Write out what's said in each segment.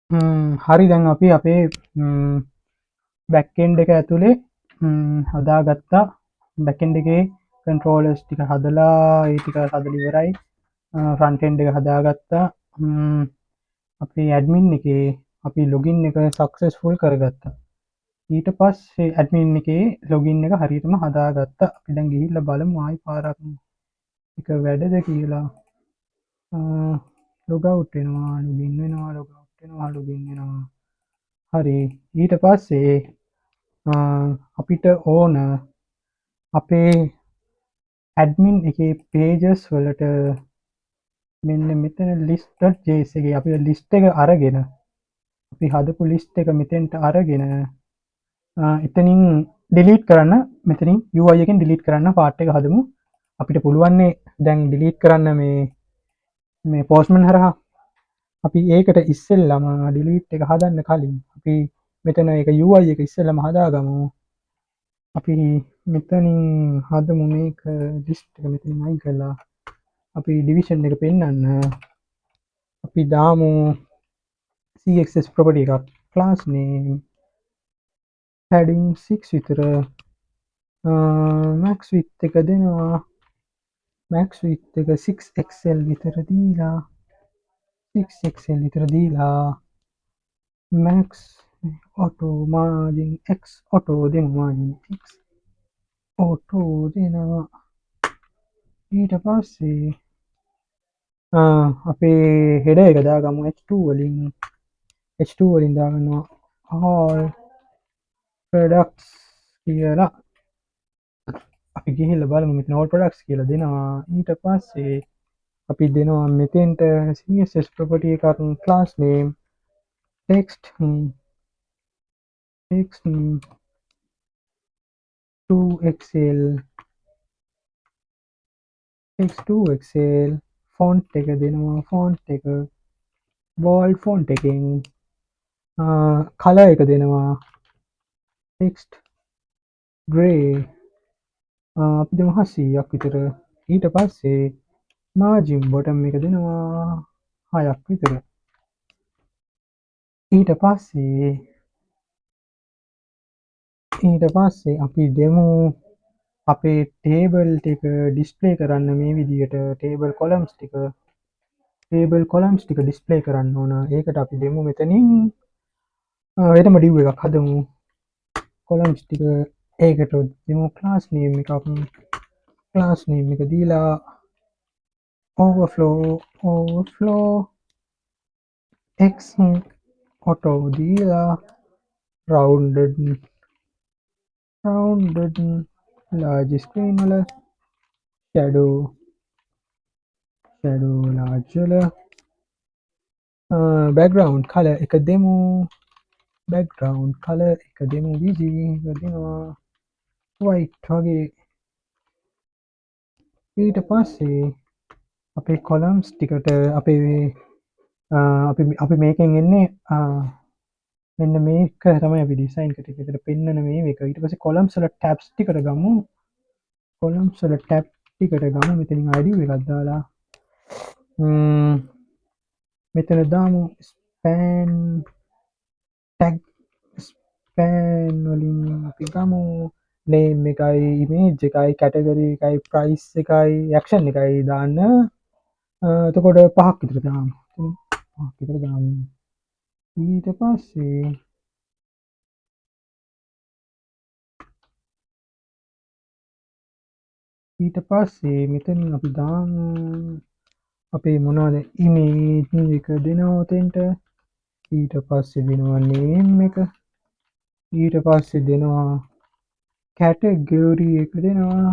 හරි දැන් අපි අපේ බැක්කෙන්ඩ එක ඇතුළේ හදාගත්තා බැකෙන්ඩ එකේ කන්ට්‍රෝලස් ටික හදලා ඒටික හදලිවරයි ෆ්‍රන්ටෙන්ඩ එක හදාගත්තා අපි ඇඩමින් එක අපි ලොගින් එක සක්සස් ෆුල් කරගත්තා ඊට පස්සේ ඇඩමින් එකේ ලොගින් එක හරිතම හදාගත්ත අපි දැන් ගිහිල්ල බලමු ආයි පාරක් එක වැඩද කියලා ලොගවුට්ටෙනවා ලුගින් වෙනවා ලොගවුට්ටෙනවා ලුගින් වෙනවා හරි ඊට පස්සේ අපිට ඕන අපේ ඇඩමින් එක පේජස් වලට මෙන්න මෙතන ලිස්ට ජේසගේ අපි ලිස්ට එක අරගෙන අපි හදපු ලිස්ට එක මෙතෙන්ට අරගෙන එතනින් ඩිලිට් කරන්න මෙතනින් යුවයකින් ඩිලිට් කරන්න පාට් එක හදමු අපිට පුළුවන්නේ දැන් ඩිලිට් කරන්න මේ පෝස්මන් හරහා අපි ඒකට ඉස්සෙල්ලම ඩිලිට් එක හදන්න කලින් අපි මෙතන එක යුවයි එක ඉස්සෙල්ලම හදාගමු අපි මෙතනින් හදමු මේක ලිස්ට් එක මෙතනින් අයින් කළා අපි ඩිවිෂන් එක පෙන්වන්න අපි දාමු CSS property එකක් class name padding 6 විතර max width එක දෙනවා max width එක 6xl විතර දීලා 6xl විතර දීලා max auto margin x auto දෙමු margin x auto දෙනවා ඊට පස්සේ අපේ හෙඩ එක දාගමු h2 වලින් h2 වලින් දාගන්නවා all products කියලා අපි ගිහිල්ල බලමු මෙතන all products කියලා දෙනවා ඊට පස්සේ අපි දෙනවා මෙතෙන්ට CSS property එකක් class name text 2xl text 2xl font එක දෙනවා font එක bold font එකෙන් color එක දෙනවා text gray අපි දෙමු 800ක් විතර ඊට පස්සේ margin bottom එක දෙනවා 6ක් විතර ඊට පස්සේ අපි දෙමු අපේ ටේබල් ටික ඩිස්ප්ලේ කරන්න මේ විදිහට ටේබල් කොලම්ස් ටික ඩිස්ප්ලේ කරන්න ඕන ඒකට අපි දෙමු මෙතනින් වෙනම ඩිව් එකක් හදමු කොලම්ස් ටික ඒකට දෙමු ක්ලාස් නේම් එකක් ක්ලාස් නේම් එක දීලා overflow x auto දීලා rounded large screen වල shadow large වල background color එක දෙමු background color එක දෙමු විසි දෙනවා white වගේ ඊට පස්සේ අපේ කොලම්ස් ටිකට අපි මේකෙන් එන්නේ මෙන්න මේක තමයි අපි ඩිසයින් කට විතර පෙන්වන මේ එක ඊට පස්සේ කොලම්ස් වල ටැබ්ස් ටිකට ගමු කොලම්ස් වල ටැබ් ටිකට ගමු මෙතනින් ID එකක් දාලා මෙතන දාමු ස්පෑන් ටැග් ස්පෑන් වලින් අපි ගමු නේම් එකයි ඉමේජ් එකයි කැටගරි එකයි ප්‍රයිස් එකයි ඇක්ෂන් එකයි දාන්න එතකොට 5ක් විතර දාමු ඊට පස්සේ මෙතනින් අපි දාමු අපේ මොනවද ඉමේජ් එක දෙනවා උතෙන්ට ඊට පස්සේ දෙනවා නේම් එක ඊට පස්සේ දෙනවා කැටගරි එක දෙනවා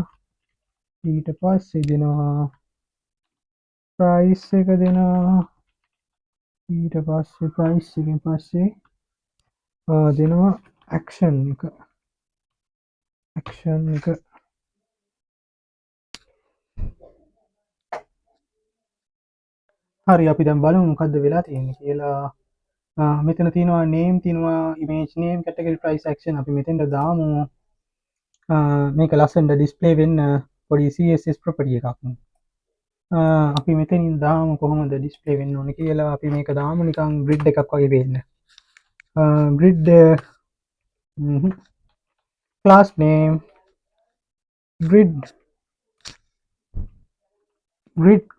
ඊට පස්සේ දෙනවා ප්‍රයිස් එක දෙනවා ඊට පස්සේ ප්‍රයිස් එකෙන් පස්සේ දෙනවා ඇක්ෂන් එක හරි අපි දැන් බලමු මොකද්ද වෙලා තියෙන්නේ කියලා මෙතන තියෙනවා නේම් තියෙනවා image name category price action අපි මෙතෙන්ට දාමු මේක ලස්සනට ඩිස්ප්ලේ වෙන්න පොඩි CSS property එකක් අපි මෙතනින් දාමු කොහොමද ඩිස්ප්ලේ වෙන්න ඕන කියලා. අපි මේක දාමු නිකන් ග්‍රිඩ් එකක් වගේ පේන්න. grid class name grid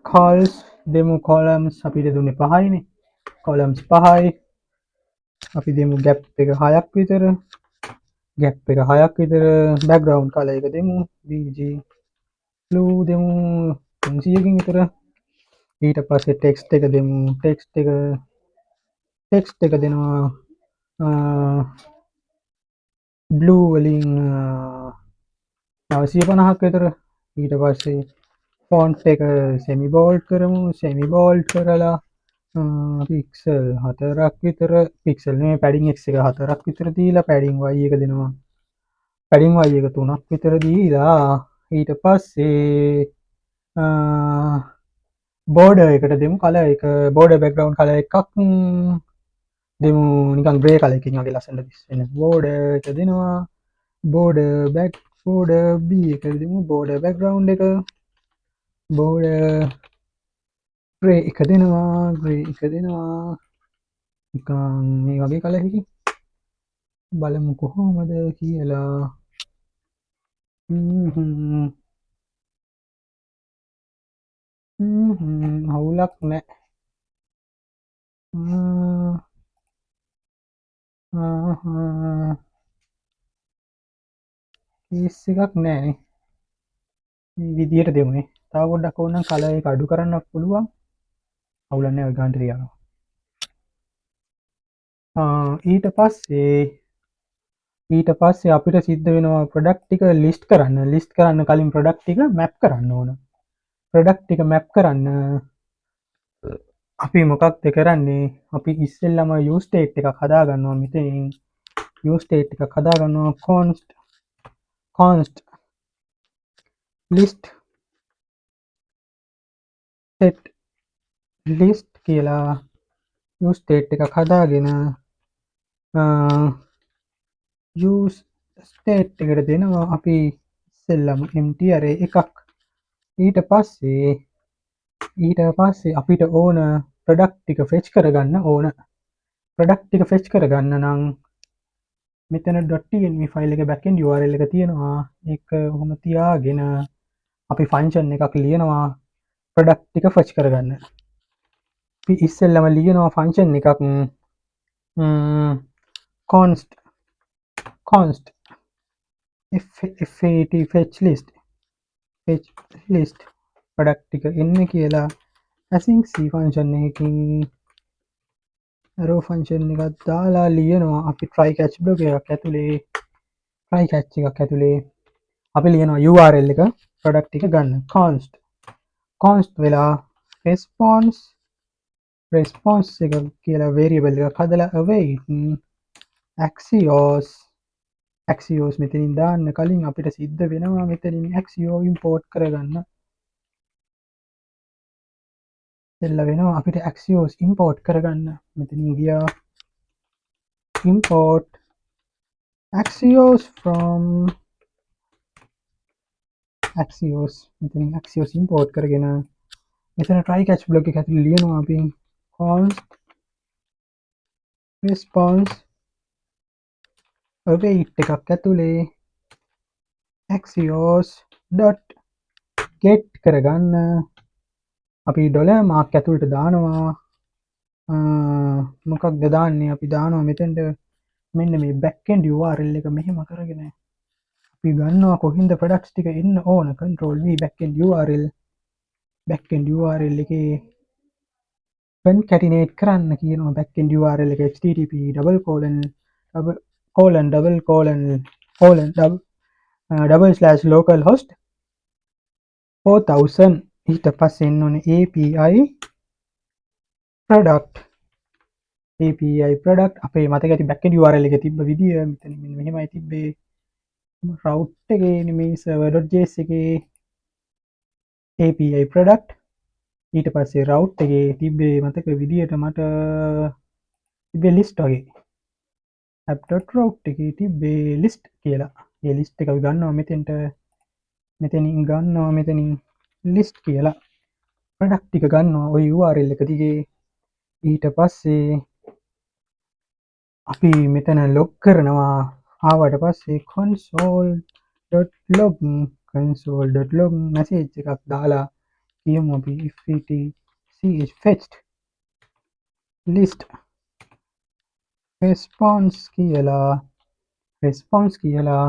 calls demo columns අපිට දුන්නේ 5යිනේ columns 5යි අපි දෙමු gap එක 6ක් විතර background color එක දෙමු bg blue දෙමු 300කින් විතර ඊට පස්සේ text එක දෙමු text එක දෙනවා blue වලින් 950ක් විතර ඊට පස්සේ font එක semi bold කරමු semi bold කරලා පික්සල් 4ක් විතර පික්සල් නේ padding x එක 4ක් විතර දීලා padding y එක දෙනවා padding y එක 3ක් විතර දීලා ඊට පස්සේ border එකට දෙමු color එක border background color එකක් දෙමු නිකන් grey color එකකින් වගේ ලස්සනට දිස්සෙන border එක දෙනවා border b එක දෙමු border background එක border grey එක දෙනවා නිකන් මේ වගේ color එකකින් බලමු කොහොමද කියලා හවුලක් නැහැ කේස් එකක් නැහැනේ මේ විදියට දෙමුනේ තව පොඩ්ඩක් ඕනනම් කලර් එක අඩු කරන්නත් පුළුවන් අවුලක් නැහැ ඔය ගානට තියනවා ඊට පස්සේ අපිට සිද්ධ වෙනවා ප්‍රොඩක්ට් ටික ලිස්ට් කරන්න කලින් ප්‍රොඩක්ට් ටික මැප් කරන්න ඕන ප්‍රොඩක්ට් ටික මැප් කරන්න අපි මොකක්ද කරන්නේ අපි ඉස්සෙල්ලම use state එකක් හදාගන්නවා මෙතනින් use state එකක් හදාගන්නවා const list set list කියලා use state එකක් හදාගෙන use state එකට දෙනවා අපි ඉස්සෙල්ලම empty array එකක් ඊට පස්සේ අපිට ඕන ප්‍රොඩක්ට් ටික fetch කරගන්න ඕන ප්‍රොඩක්ට් ටික fetch කරගන්න නම් මෙතන .tnv ෆයිල් එක backend url එක තියෙනවා ඒක ඔහොම තියාගෙන අපි ෆන්ක්ෂන් එකක් ලියනවා ප්‍රොඩක්ට් ටික fetch කරගන්න අපි ඉස්සෙල්ලම ලියනවා ෆන්ක්ෂන් එකක් const fetch list ප්‍රොඩක්ට් ටික එන්න කියලා async c ෆන්ක්ෂන් එකකින් arrow ෆන්ක්ෂන් එකක් දාලා ලියනවා අපි try catch block එකක් ඇතුලේ අපි ලියනවා url එක product එක ගන්න const වෙලා response එක කියලා variable එකක් හදලා await axios මෙතනින් දාන්න කලින් අපිට සිද්ධ වෙනවා මෙතනින් axio import කරගන්න වෙනවා අපිට axios import කරගන්න මෙතනින් ගියා import axios from මෙතනින් axios import කරගෙන මෙතන try catch block එක ඇතුලේ ලියනවා අපි const response await එකක් ඇතුලේ axios dot get කරගන්න අපි ඩොලර් මාක් ඇතුළට දානවා මොකක්ද දාන්නේ අපි දානවා මෙතෙන්ට මෙන්න මේ backend url එක මෙහෙම කරගෙන අපි ගන්නවා කොහින්ද products ටික එන්න ඕන control v backend url එකේ concatenate කරන්න කියනවා backend url එක http :/localhost 4000 ඊට පස්සේ එන්න ඕනේ API product අපේ මතක ඇති backend url එකේ තිබ්බ විදිය මෙතන මෙන්න මෙහෙමයි තිබ්බේ route එකේ නෙමෙයි server.js එකේ API product ඊට පස්සේ route එකේ තිබ්බේ මතක විදියට මට තිබ්බේ list වගේ app.route එකේ තිබ්බේ list කියලා ඒ list එක අපි ගන්නවා මෙතෙන්ට මෙතනින් list කියලා ප්‍රොඩක්ට් ටික ගන්නවා ওই URL එක දිගේ. ඊට පස්සේ අපි මෙතන ලොග් කරනවා. ආවට පස්සේ console.log message එකක් දාලා කියමු අපි if it is fetched list response කියලා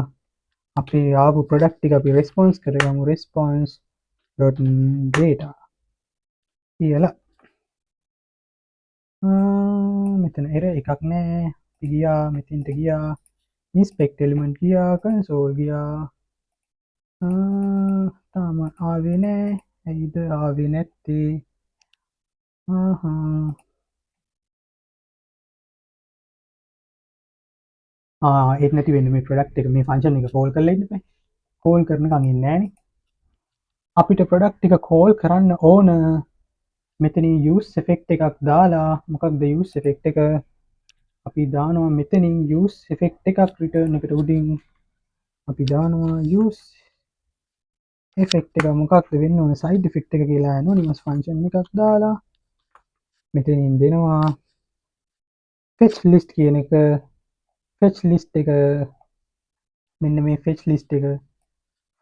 අපේ ආපු ප්‍රොඩක්ට් ටික අපි response කරගමු response.data කියලා. මෙතන error එකක් නෑ. අපි ගියා මෙතෙන්ට ගියා inspect element ගියා console ගියා. තාම ආවේ නෑ. ඇයිද ආවේ නැත්තේ? ඒක නැති වෙන්නේ මේ ප්‍රොඩක්ට් එක මේ ෆන්ක්ෂන් එක කෝල් කරලා ඉන්න බෑ. කෝල් කරනකන් ඉන්නේ නෑනේ. අපිට ප්‍රොඩක්ට් එක කෝල් කරන්න ඕන මෙතනින් use effect එකක් දාලා. මොකක්ද use effect එක? අපි දානවා මෙතනින් use effect එකක් return එකට උඩින් අපි දානවා use effect එක. මොකක්ද වෙන්න ඕන? side effect එක කියලා anonymous function එකක් දාලා මෙතනින් දෙනවා fetch list කියන එක. fetch list එක මෙන්න මේ fetch list එක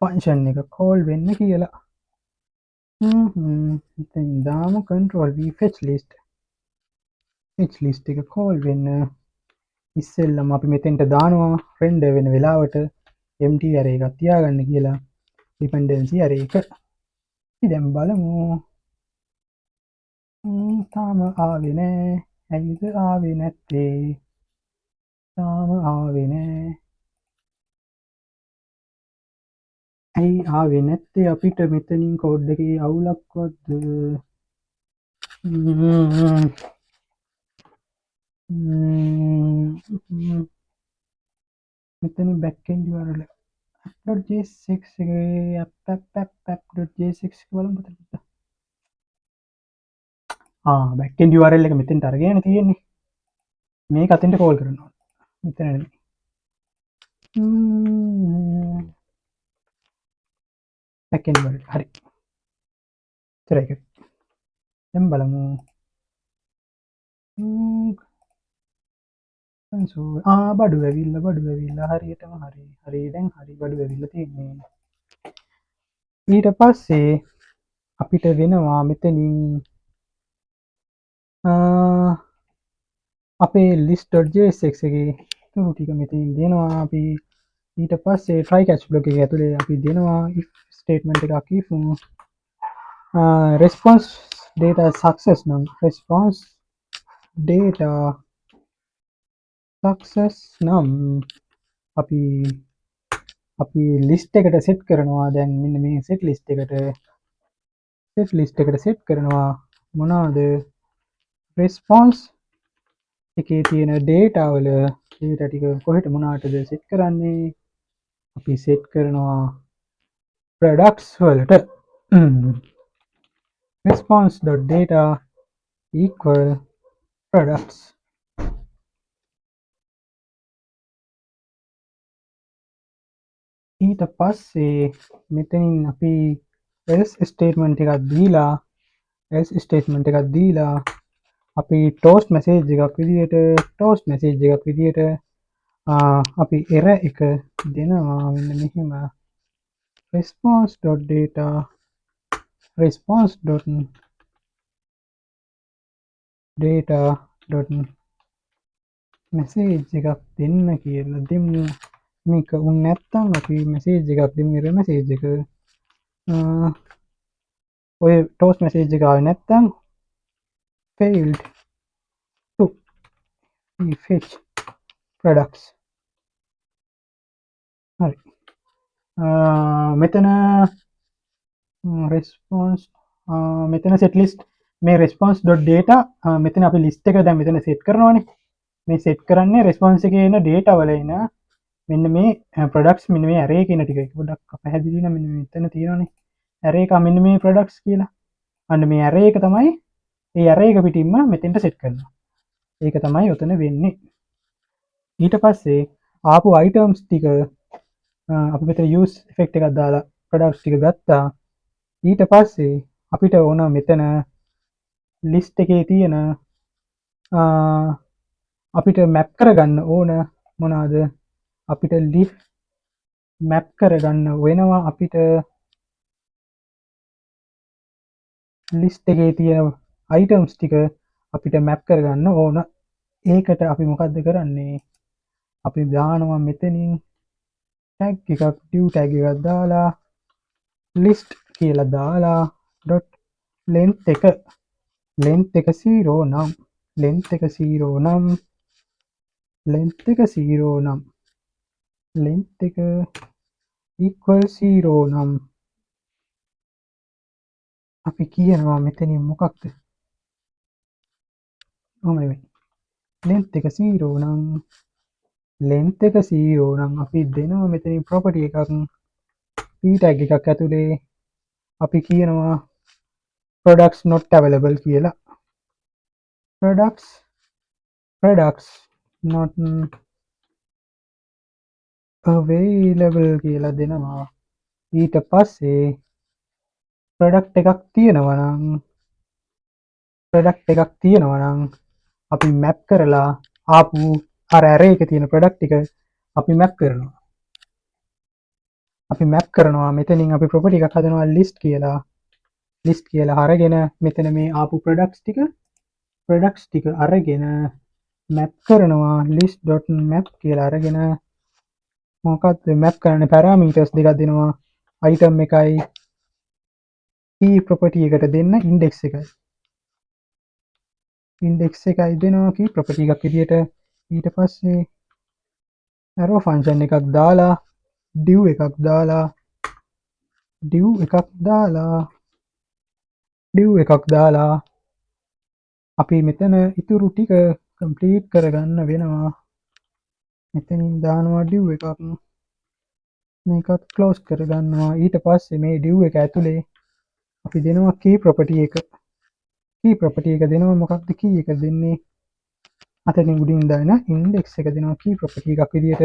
function එක call වෙන්න කියලා. මෙතනින් දාමු control v fetch list එක call වෙන්න. ඉස්සෙල්ලම අපි මෙතෙන්ට දානවා render වෙන වෙලාවට empty array එකක් තියාගන්න කියලා dependency array එක. අපි දැන් බලමු. තාම ආවේ නෑ. ඇයිද ආවේ නැත්තේ? තාම ආවේ නෑ. ඇයි ආවේ නැත්තේ? අපිට මෙතනින් කෝඩ් එකේ අවුලක්වත්ද? මෙතනින් backend URL app.jsx එකේ app.jsx බලමු පුතේ. backend URL එක මෙතෙන්ට අරගෙන තියෙන්නේ. මේක අතෙන්ට කෝල් කරනවා. මෙතන නෙමෙයි. backend URL හරි. ඉතරයි ඒක. දැන් බලමු. බඩු ඇවිල්ලා හරියටම හරි දැන් හරි බඩු ඇවිල්ලා තියෙන්නේ. ඊට පස්සේ අපිට වෙනවා මෙතනින් අපේ list.jsx එකේ තුරු ටික මෙතනින් දෙනවා. අපි ඊට පස්සේ try catch block එක ඇතුලේ අපි දෙනවා if statement එකක් if response data success නම් response data success නම් අපි list එකට set කරනවා. දැන් මෙන්න මේ set list එකට set කරනවා මොනවාද? response එකේ තියෙන data වල data ටික කොහෙට මොනවටද set කරන්නේ? අපි set කරනවා products වලට. response.data equal products. ඊට පස්සේ මෙතනින් අපි else statement එකක් දීලා අපි toast message එකක් විදියට අපි error එක දෙනවා මෙන්න මෙහෙම response.data message එකක් දෙන්න කියලා දෙමු. මේක උන් නැත්තම් අපි message එකක් දෙමු. error message එක ඔය toast message එක ආවේ නැත්තම් failed to fetch products. හරි. මෙතන response මෙතන set list මේ response.data මෙතන අපි list එක දැන් මෙතන set කරනවානේ. මේ set කරන්නේ response එකේ එන data වල එන මෙන්න මේ products මෙන්න මේ array කියන ටික. ඒක පොඩ්ඩක් පැහැදිලි වෙන මෙන්න මෙතන තියෙනවානේ array එක මෙන්න මේ products කියලා. අන්න මේ array එක තමයි ඒ array එක පිටින්ම මෙතෙන්ට set කරනවා. ඒක තමයි උතන වෙන්නේ. ඊට පස්සේ ආපු items ටික අපි මෙතන use effect එකක් දාලා products ටික ගත්තා. ඊට පස්සේ අපිට ඕන මෙතන ලිස්ට් එකේ තියෙන අපිට මැප් කරගන්න ඕන මොනවාද අපිට මැප් කරගන්න වෙනවා අපිට ලිස්ට් එකේ තියෙන අයිටම්ස් ටික අපිට මැප් කරගන්න ඕන. ඒකට අපි මොකද්ද කරන්නේ? අපි දානවා මෙතනින් ටැග් එකක් div ටැග් එකක් දාලා list කියලා දාලා dot length එක 0 නම් length එක 0 නම් length එක equal 0 නම් අපි කියනවා මෙතනින් මොකක්ද? ඔහොම නෙමෙයි. length එක 0 නම් අපි දෙනවා මෙතනින් property එකක් p tag එකක් ඇතුලේ අපි කියනවා products not available කියලා. products not available කියලා දෙනවා. ඊට පස්සේ product එකක් තියෙනවා නම් අපි map කරලා ආපු අර array එකේ තියෙන product ටික අපි map කරනවා. මෙතනින් අපි property එකක් හදනවා list කියලා අරගෙන මෙතන මේ ආපු products ටික අරගෙන map කරනවා list.map කියලා අරගෙන මොකක්ද map කරන්නේ parameters දෙකක් දෙනවා item එකයි key property එකට දෙන්න index එකයි දෙනවා key property එකක් විදියට. ඊට පස්සේ arrow function එකක් දාලා div එකක් දාලා අපි මෙතන ඉතුරු ටික complete කරගන්න වෙනවා. මෙතනින් දානවා div එකක් මේකත් close කරගන්නවා. ඊට පස්සේ මේ div එක ඇතුලේ අපි දෙනවා key property එක දෙනවා. මොකක්ද key එක දෙන්නේ? අතනින් උඩින් දාන index එක දෙනවා key property එකක් විදියට.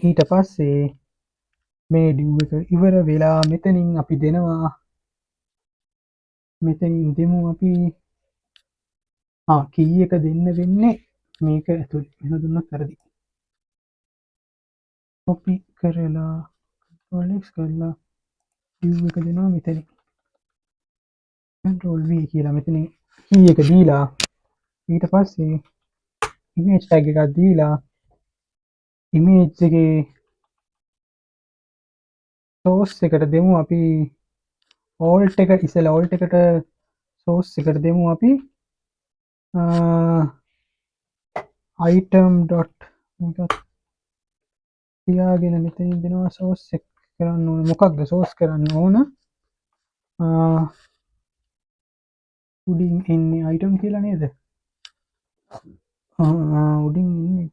ඊට පස්සේ මේ div එක ඉවර වෙලා මෙතනින් අපි දෙනවා දෙමු අපි key එක දෙන්න වෙන්නේ මේක ඇතුලේ. එහෙම දුන්නත් වැරදි. copy කරලා control x කරලා div එක දෙනවා මෙතනින්. control v කියලා මෙතනින් key එක දීලා ඊට පස්සේ image tag එකක් දීලා image එකේ source එකට දෙමු අපි alt එක ඉස්සෙල්ලා alt එකට source එකට දෙමු අපි item dot මේක තියාගෙන මෙතනින් දෙනවා source එක කරන්න ඕන. මොකක්ද source කරන්න ඕන? උඩින් එන්නේ item කියලා නේද? උඩින් ඉන්නේ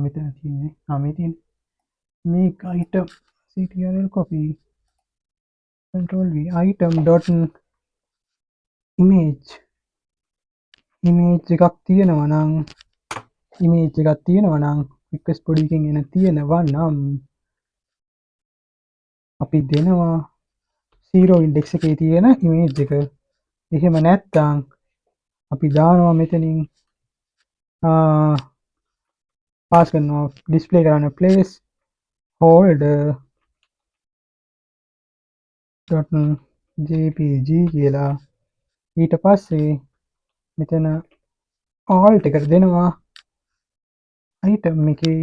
මෙතන තියෙන්නේ මේ තියෙන්නේ මේක item ctrl copy control v item dot image එකක් තියෙනවා නම් request body එකෙන් එන තියෙනවා නම් අපි දෙනවා 0 index එකේ තියෙන image එක. එහෙම නැත්නම් අපි දානවා මෙතනින් පාස් කරනවා display කරන්න place holder .jpg කියලා. ඊට පස්සේ මෙතන alt එකට දෙනවා item එකේ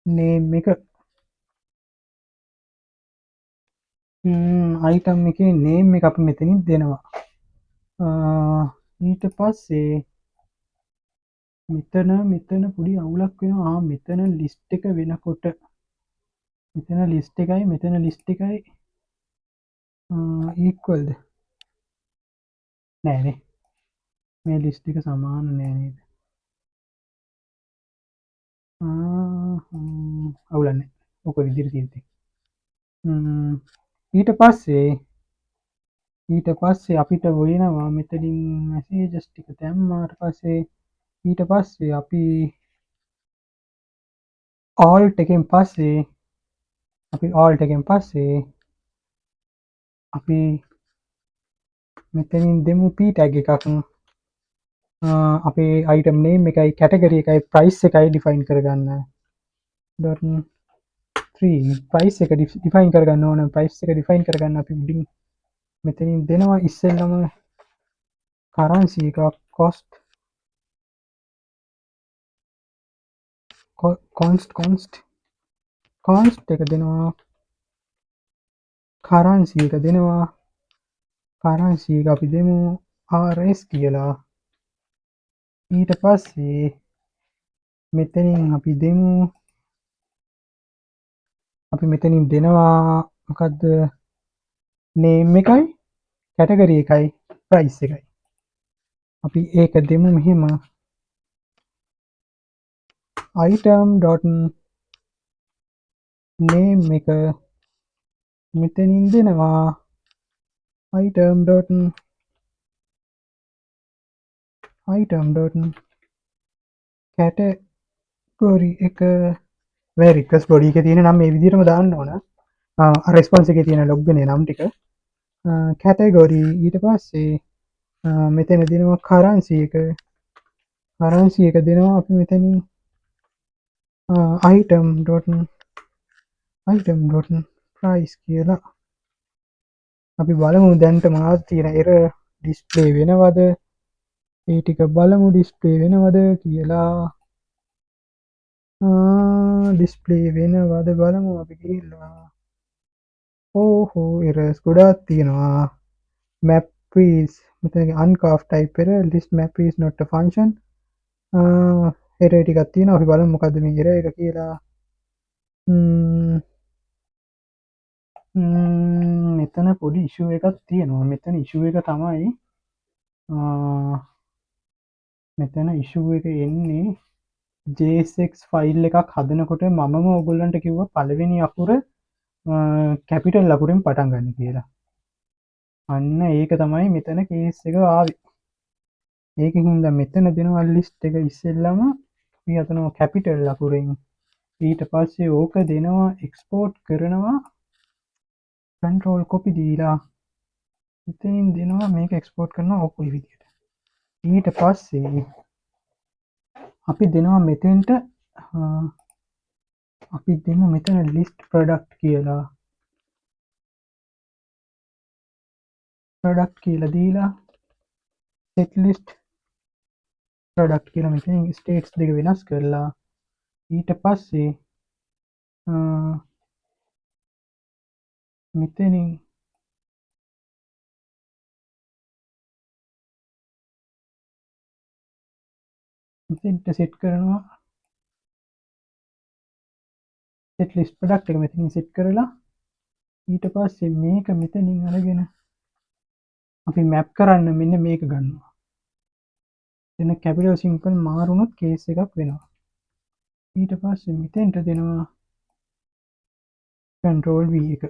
name එක item එකේ name එක අපි මෙතනින් දෙනවා. ඊට පස්සේ මෙතන පොඩි අවුලක් වෙනවා. මෙතන list එක වෙනකොට මෙතන list එකයි equalද නෑනේ. මේ list එක සමාන නෑ නේද? අවුලක් නෑ. ඔක විදිහට තියෙද්දි ඊට පස්සේ අපිට වෙනවා මෙතනින් messages ටික දැම්මාට පස්සේ ඊට පස්සේ අපි alt එකෙන් පස්සේ අපි alt එකෙන් පස්සේ අපි මෙතනින් දෙමු p tag එකක් අපේ item name එකයි category එකයි price එකයි define කරගන්න dot 3 price එක define කරගන්න ඕන price එක define කරගන්න අපි උඩින් මෙතනින් දෙනවා ඉස්සෙල්ලම currency එක const එක දෙනවා currency එක දෙනවා currency එක අපි දෙමු rs කියලා ඊට පස්සේ මෙතනින් අපි දෙමු අපි මෙතනින් දෙනවා මොකද්ද name එකයි category එකයි price එකයි අපි ඒක දෙමු මෙහෙම item.name එක මෙතනින් දෙනවා item.category එක මේ request body එකේ තියෙන නම් මේ විදිහටම දාන්න ඕන response එකේ තියෙන log වෙන නම් ටික category ඊට පස්සේ මෙතන දෙනවා currency එක දෙනවා අපි මෙතනින් item.price කියලා අපි බලමු දැන්ට මොනවද තියෙන error display වෙනවද ඒ ටික බලමු display වෙනවද කියලා display වෙනවද බලමු අපි ගිහිල්ලා ඕහෝ errors ගොඩාක් තියෙනවා map is මෙතන uncalf type error list map is not a function error ටිකක් තියෙනවා අපි බලමු මොකද්ද මේ error එක කියලා මෙතන පොඩි issue එකක් තියෙනවා මෙතන issue එක තමයි මෙතන issue එක එන්නේ JSX ෆයිල් එකක් හදනකොට මමම ඔයගොල්ලන්ට කිව්වා පළවෙනි අකුර කැපිටල් අකුරෙන් පටන් ගන්න කියලා. අන්න ඒක තමයි මෙතන කේස් එක ආවේ. ඒකෙන් හින්දා මෙතන දෙනවා ලිස්ට් එක ඉස්සෙල්ලම අපි හදනවා කැපිටල් අකුරෙන්. ඊට පස්සේ ඕක දෙනවා එක්ස්පෝර්ට් කරනවා control copy දීලා ඉතින් දෙනවා මේක එක්ස්පෝර්ට් කරනවා ඔක ඔය විදිහට. ඊට පස්සේ අපි දෙනවා මෙතෙන්ට අපි දෙමු මෙතන list product කියලා දීලා set list product කියලා මෙතනින් states දෙක වෙනස් කරලා ඊට පස්සේ මෙතනින් මෙතෙන්ට set කරනවා set list product එක මෙතනින් set කරලා ඊට පස්සේ මේක මෙතනින් අරගෙන අපි map කරන්න මෙන්න මේක ගන්නවා. එන capital simple මාරුනොත් case එකක් වෙනවා. ඊට පස්සේ මෙතෙන්ට දෙනවා control V එක.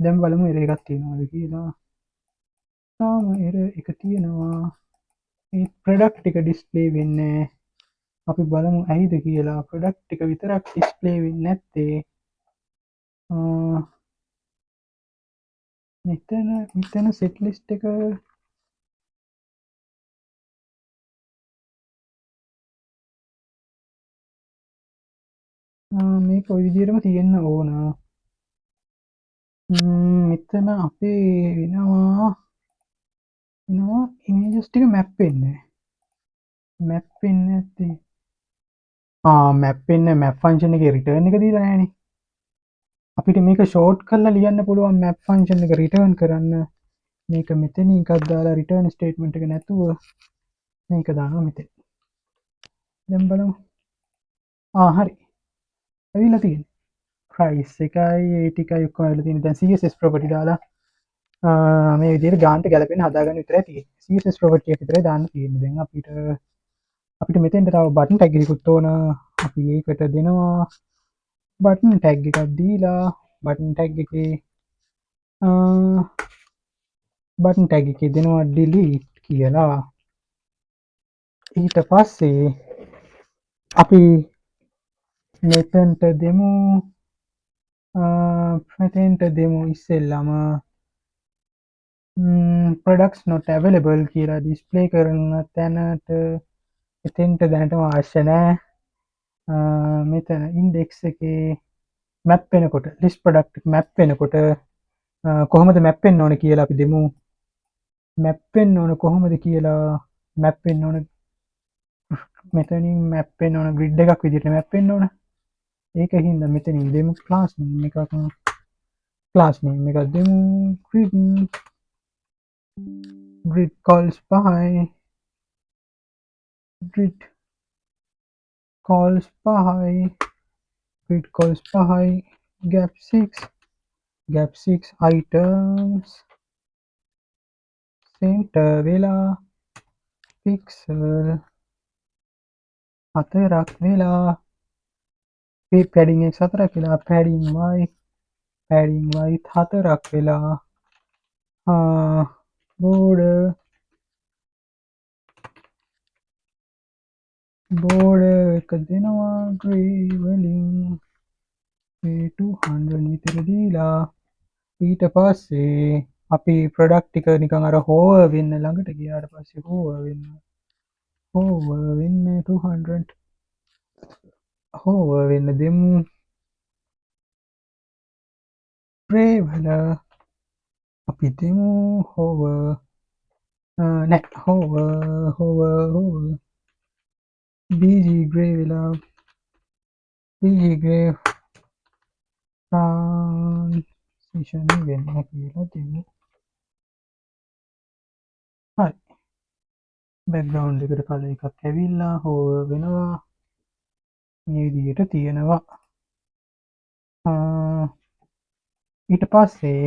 දැන් බලමු error එකක් තියෙනවද කියලා. තාම error එක තියෙනවා. ඒ product එක display වෙන්නේ අපි බලමු ඇයිද කියලා. product එක විතරක් display වෙන්නේ නැත්තේ මෙතන set list එක මේක ඔය විදිහටම තියෙන්න ඕන. මෙතන අපේ වෙනවා images ටික map වෙන්නේ නැත්තේ map වෙන්නේ map function එකේ return එක දීලා නැහැනේ. අපිට මේක short කරලා ලියන්න පුළුවන් map function එක return කරන්න. මේක මෙතනින් එකක් දාලා return statement එක නැතුව මේක දානවා මෙතන. දැන් බලමු. හරි. ඇවිල්ලා තියෙන්නේ. price එකයි ඒ ටිකයි ඔක්කොම ඇවිල්ලා තියෙන්නේ. දැන් CSS property දාලා මේ විදිහට ගානට ගැලපෙන හදාගන්න විතරයි තියෙන්නේ. CSS property එක විතරයි දාන්න තියෙන්නේ. දැන් අපිට මෙතෙන්ට තව button tag එකකුත් ඕන. අපි ඒකට දෙනවා button tag එකක් දීලා button tag එකේ දෙනවා delete කියලා. ඊට පස්සේ අපි මෙතන්ට දෙමු මෙතෙන්ට දෙමු ඉස්සෙල්ලම ප්‍රොඩක්ට්ස් not available කියලා ඩිස්ප්ලේ කරන තැනට එතෙන්ට දැනටම අවශ්‍ය නෑ. මෙතන ඉන්ඩෙක්ස් එකේ මැප් වෙනකොට ලිස්ට් ප්‍රොඩක්ට් එක මැප් වෙනකොට කොහොමද මැප් වෙන්න ඕන කියලා අපි දෙමු. මැප් වෙන්න ඕන කොහොමද කියලා මැප් වෙන්න ඕන මෙතනින් මැප් වෙන්න ඕන ග්‍රිඩ් එකක් විදිහට මැප් වෙන්න ඕන. ඒකින්ද මෙතනින් දෙමු ක්ලාස් නේම් එකක්. ක්ලාස් නේම් එකක් දෙමු grid calls 5 grid calls 5 grid calls 5 gap 6 items center වෙලා pixel 4ක් වෙලා padding x 4ක් වෙලා padding y 4ක් වෙලා border එක දෙනවා gray වලින් 200 විතර දීලා ඊට පස්සේ අපි ප්‍රොඩක්ට් ටික නිකන් අර හෝවර් වෙන්න ළඟට ගියාට පස්සේ හෝවර් වෙන්න 200 හෝවර් වෙන්න දෙමු gray වල අපි දෙමු හෝවර් නෑ හෝවර් bg gray වෙලා bg gray transition වෙන්න කියලා දෙමු. හරි බෑග්ග්‍රවුන්ඩ් එකට කලර් එකක් ඇවිල්ලා හෝවර් වෙනවා මේ විදිහට තියෙනවා. ඊට පස්සේ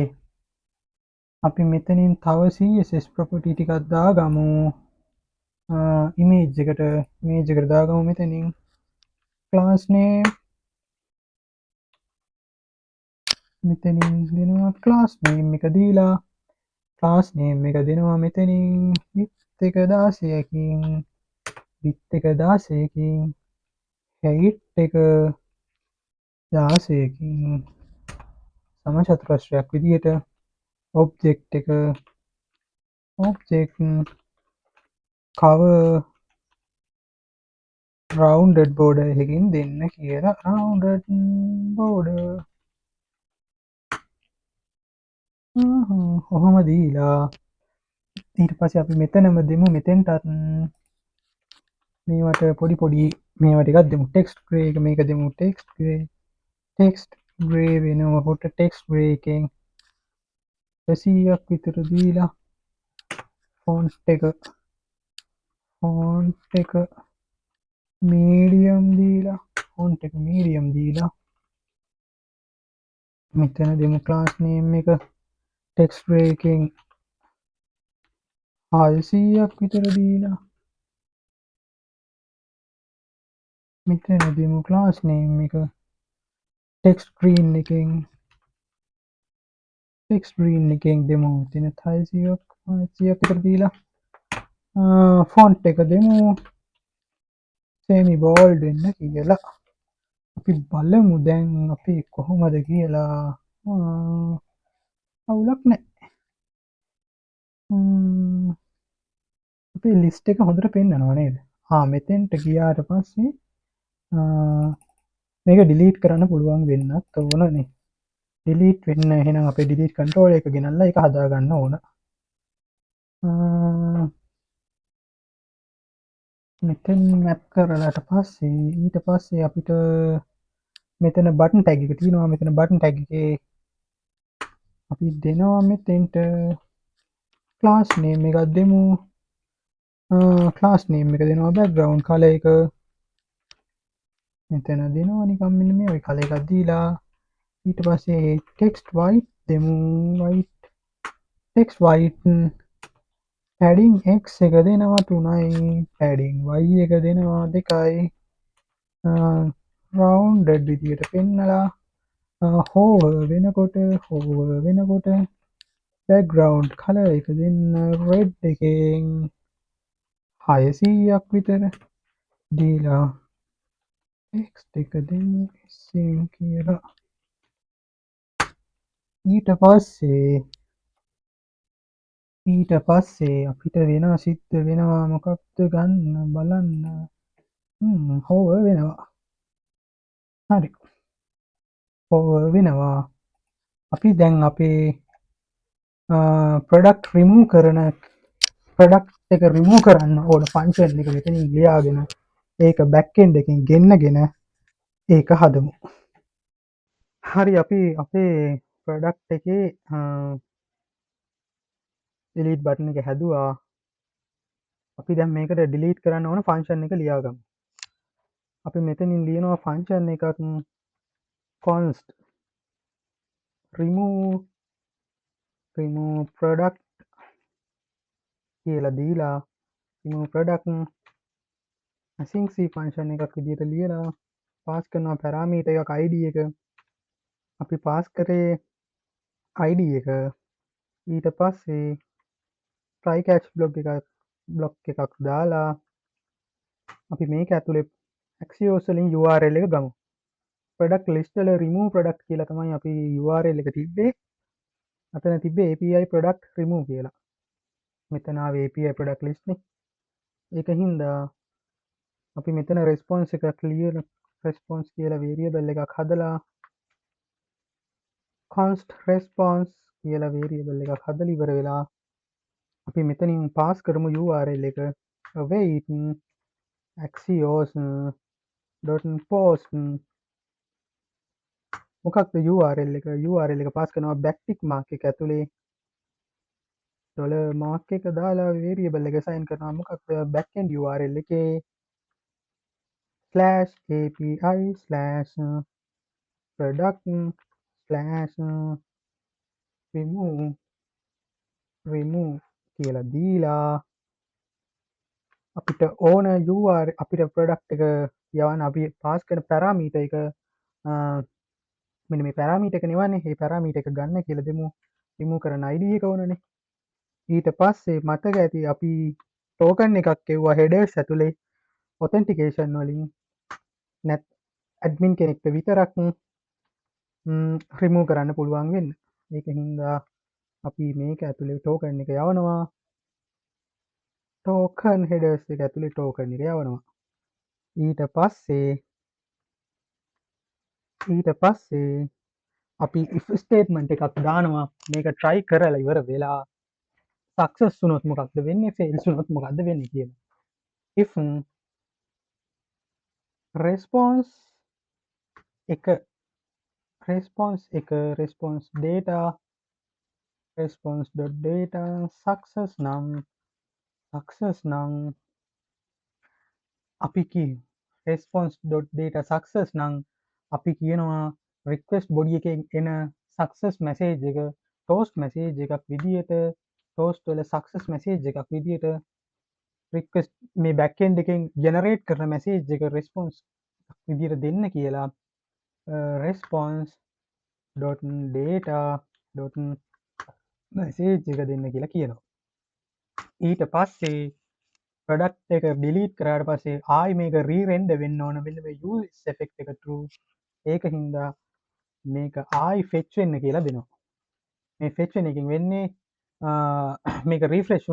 අපි මෙතනින් තව CSS property ටිකක් දාගමු. image එකට දාගමු මෙතනින් class name මෙතනින් දෙනවා class name එක දීලා class name එක දෙනවා මෙතනින් width එක 16කින් height එක 16කින් සමචතුරස්‍රයක් විදියට object cover rounded border එකකින් දෙන්න කියලා rounded border ඔහොම දීලා ඊට පස්සේ අපි මෙතනම දෙමු මෙතෙන්ටත් මේවට පොඩි මේවා ටිකක් දෙමු text gray එක මේක දෙමු text gray වෙනකොට text gray එකෙන් 100ක් විතර දීලා font එක medium දීලා මෙතන දෙමු class name එක text gray එකෙන් 600ක් විතර දීලා මෙතන දෙමු class name එක text green එකෙන් දෙමු මෙතන 600ක් විතර දීලා font එක දෙමු semi bold වෙන්න කියලා අපි බලමු දැන් අපි කොහොමද කියලා අවුලක් නැහැ අපේ ලිස්ට් එක හොඳට පෙන්නනවා නේද මෙතෙන්ට ගියාට පස්සේ මේක ඩිලීට් කරන්න පුළුවන් වෙන්නත් ඕනනේ ඩිලීට් වෙන්න එහෙනම් අපේ ඩිලීට් කන්ට්‍රෝල් එක ගෙනල්ලා ඒක හදාගන්න ඕන මෙතෙන් මැප් කරලාට පස්සේ ඊට පස්සේ අපිට මෙතන බටන් ටැග් එක තියෙනවා මෙතන බටන් ටැග් එකේ අපි දෙනවා මෙතෙන්ට class name එකක් දෙමු class name එක දෙනවා background color එක මෙතන දෙනවා නිකන් මෙන්න මේ වගේ color එකක් දීලා ඊට පස්සේ text white දෙමු text white padding x එක දෙනවා 3යි padding y එක දෙනවා 2යි rounded විදියට පෙන්නලා hover වෙනකොට background color එක දෙන්න red එකෙන් 600ක් විතර දීලා ටෙක්ස්ට් එක දෙන්න same කියලා. ඊට පස්සේ අපිට වෙනවා සිද්ධ වෙනවා මොකක්ද ගන්න බලන්න. හෝවර් වෙනවා. හරි. හෝවර් වෙනවා. අපි දැන් අපේ ප්‍රොඩක්ට් රිමූව් කරන ප්‍රොඩක්ට් එක රිමූව් කරන්න ඕන ෆන්ක්ෂන් එක මෙතනින් ලියාගෙන ඒක බෑක් එන්ඩ් එකෙන් ගෙන්නගෙන ඒක හදමු. හරි අපි අපේ ප්‍රොඩක්ට් එකේ ඩිලීට් බටන් එක හැදුවා. අපි දැන් මේකට ඩිලීට් කරන්න ඕන ෆන්ක්ෂන් එක ලියාගමු. අපි මෙතනින් ලියනවා ෆන්ක්ෂන් එකක් const remove product කියලා දීලා remove product async ෆන්ක්ෂන් එකක් විදිහට ලියලා පාස් කරනවා පැරාමීටර් එකක් id එක. අපි පාස් කරේ id එක. ඊට පස්සේ try catch block එකක් දාලා අපි මේක ඇතුලේ Axios වලින් URL එක ගමු. product list වල remove product කියලා තමයි අපි URL එක තිබ්බේ. අතන තිබ්බේ API product remove කියලා. මෙතන ආවේ API product list නේ. ඒක හින්දා අපි මෙතන response එකක් ලියලා response කියලා variable එකක් හදලා const response කියලා variable එකක් හදලා ඉවර වෙලා අපි මෙතනින් පාස් කරමු URL එක await axios.post මොකක්ද URL එක පාස් කරනවා backtick mark එක ඇතුලේ ඩොලර් මාක් එක දාලා variable එක assign කරනවා මොකක්ද backend URL එකේ /api/product/remove කියලා දීලා අපිට ඕන URL අපිට ප්‍රොඩක්ට් එක යවන්න අපි පාස් කරන පැරාමීටර් එක මෙන්න මේ පැරාමීටර් එක නෙවන්නේ මේ පැරාමීටර් එක ගන්න කියලා දෙමු remove කරන id එක ඕනනේ. ඊට පස්සේ මතක ඇති අපි token එකක් එව්වා headers ඇතුලේ authentication වලින් නැත් admin කෙනෙක්ට විතරක් remove කරන්න පුළුවන් වෙන්න. ඒක හින්දා අපි මේක ඇතුලේ token එක යවනවා. token headers එක ඇතුලේ token එක යවනවා. ඊට පස්සේ අපි if statement එකක් දානවා මේක try කරලා ඉවර වෙලා success වුණොත් මොකක්ද වෙන්නේ fails වුණොත් මොකක්ද වෙන්නේ කියලා. if response data success නම් අපි response.data success නම් අපි කියනවා request body එකෙන් එන success message එක toast message එකක් විදියට toast වල success message එකක් විදියට request මේ backend එකෙන් generate කරන message එක response විදියට දෙන්න කියලා response.data.message එක දෙන්න කියලා කියනවා. ඊට පස්සේ product එක delete කරාට පස්සේ ආයි මේක re-render වෙන්න ඕන මෙන්න මේ use effect එක true. ඒක හින්දා මේක ආයි fetch වෙන්න කියලා දෙනවා. මේ fetch වෙන එකෙන් වෙන්නේ මේක refresh